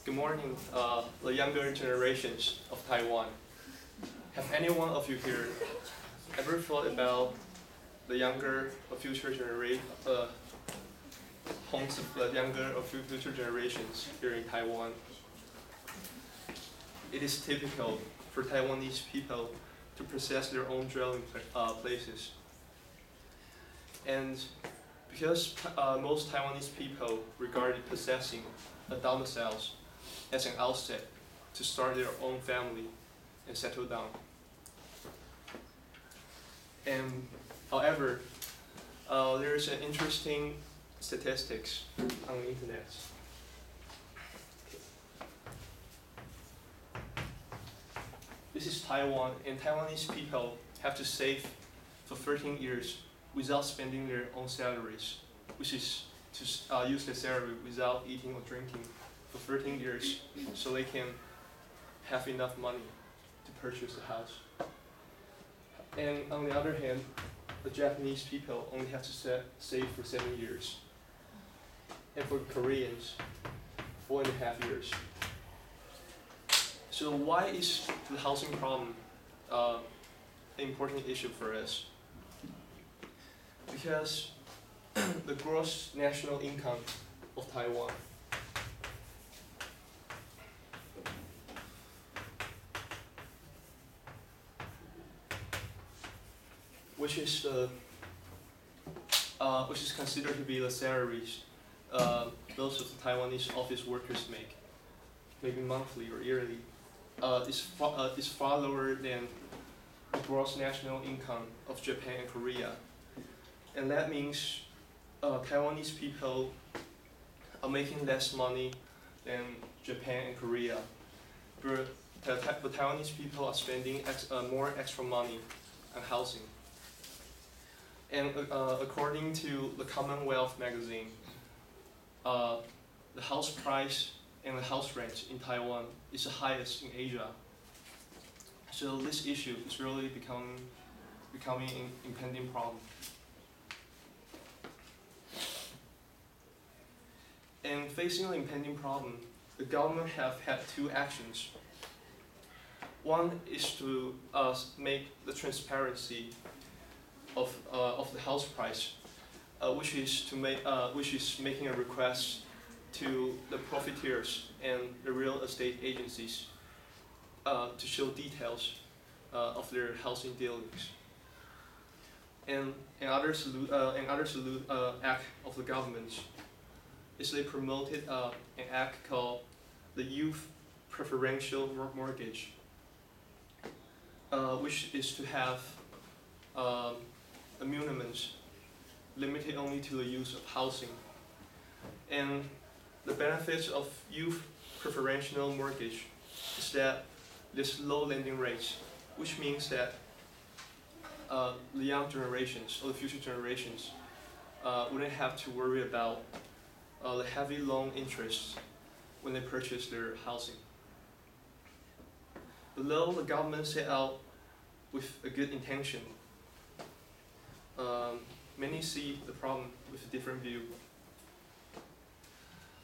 Good morning, the younger generations of Taiwan. Have any one of you here ever thought about the younger or future homes of the younger or future generations here in Taiwan? It is typical for Taiwanese people to possess their own dwelling places. And because most Taiwanese people regarded possessing a domicile as an outset to start their own family and settle down. And however, there is an interesting statistics on the internet. This is Taiwan, and Taiwanese people have to save for 13 years without spending their own salaries, which is to use their salary without eating or drinking for 13 years, so they can have enough money to purchase a house. And on the other hand, the Japanese people only have to save for 7 years, and for Koreans, 4.5 years. So why is the housing problem an important issue for us? Because the gross national income of Taiwan which is considered to be the salaries most of the Taiwanese office workers make, maybe monthly or yearly, is far lower than the gross national income of Japan and Korea. And that means Taiwanese people are making less money than Japan and Korea. But the Taiwanese people are spending more extra money on housing. And according to the Commonwealth magazine, the house price and the house rent in Taiwan is the highest in Asia. So this issue is really becoming an impending problem. And facing the impending problem, the government have had two actions. One is to make the transparency of the house price, which is making a request to the profiteers and the real estate agencies to show details of their housing dealings. And another act of the government is they promoted an act called the Youth Preferential Mortgage, which is to have emoluments limited only to the use of housing. And the benefits of youth preferential mortgage is that there's low lending rates, which means that the young generations or the future generations wouldn't have to worry about the heavy loan interests when they purchase their housing. Although the government set out with a good intention, many see the problem with a different view.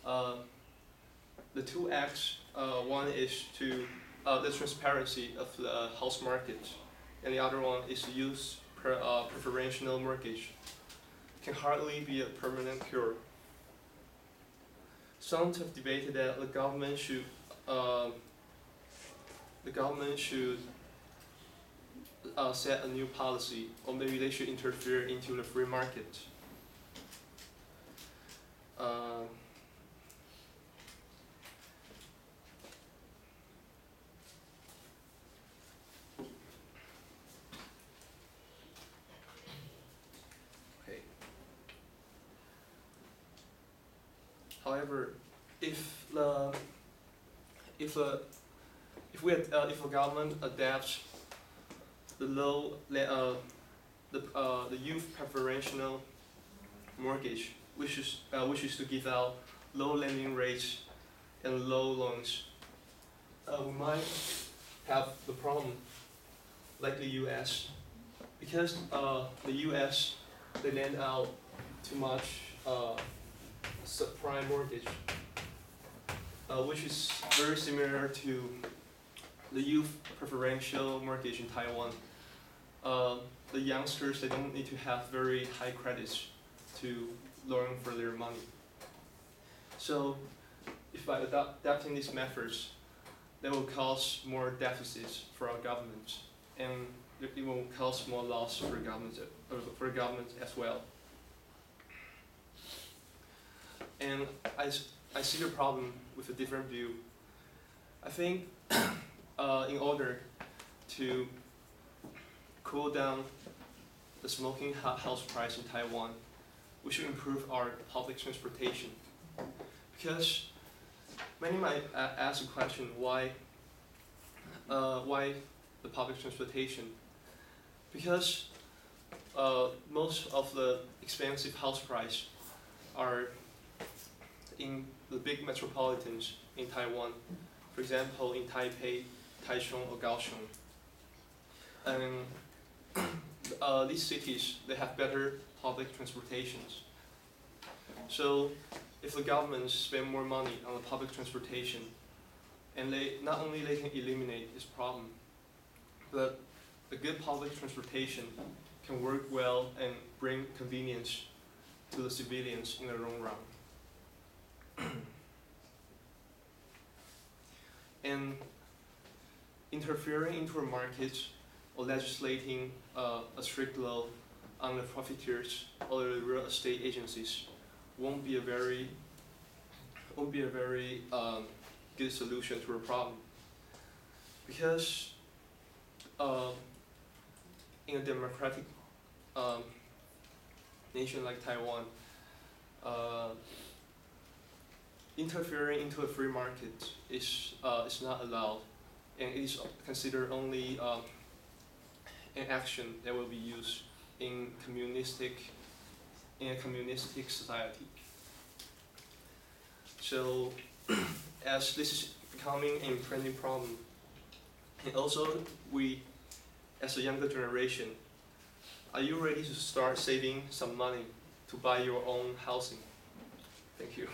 The two acts, one is to the transparency of the house market, and the other one is to use preferential mortgage, can hardly be a permanent cure. Some have debated that the government should set a new policy, or maybe they should interfere into the free market. Okay. However, if a government adapts the youth preferential mortgage, which is to give out low lending rates and low loans, we might have the problem like the U.S. because the U.S. they lend out too much subprime mortgage. which is very similar to the youth preferential mortgage in Taiwan. The youngsters, they don't need to have very high credits to loan for their money. So if by adapting these methods, they will cause more deficits for our government, and it will cause more loss for government as well. And I see the problem with a different view. I think in order to cool down the smoking house price in Taiwan, we should improve our public transportation. Because many might ask the question, why the public transportation? Because most of the expensive house price are in the big metropolitans in Taiwan. For example, in Taipei, Taichung, or Kaohsiung. And these cities, they have better public transportations. So if the government spend more money on the public transportation, and not only they can eliminate this problem, but a good public transportation can work well and bring convenience to the civilians in the long run. And interfering into a market or legislating a strict law on the profiteers or the real estate agencies won't be a very good solution to a problem, because in a democratic nation like Taiwan, interfering into a free market is not allowed, and it is considered only an action that will be used in a communistic society. So, as this is becoming an impending problem, and also we, as a younger generation, are you ready to start saving some money to buy your own housing? Thank you.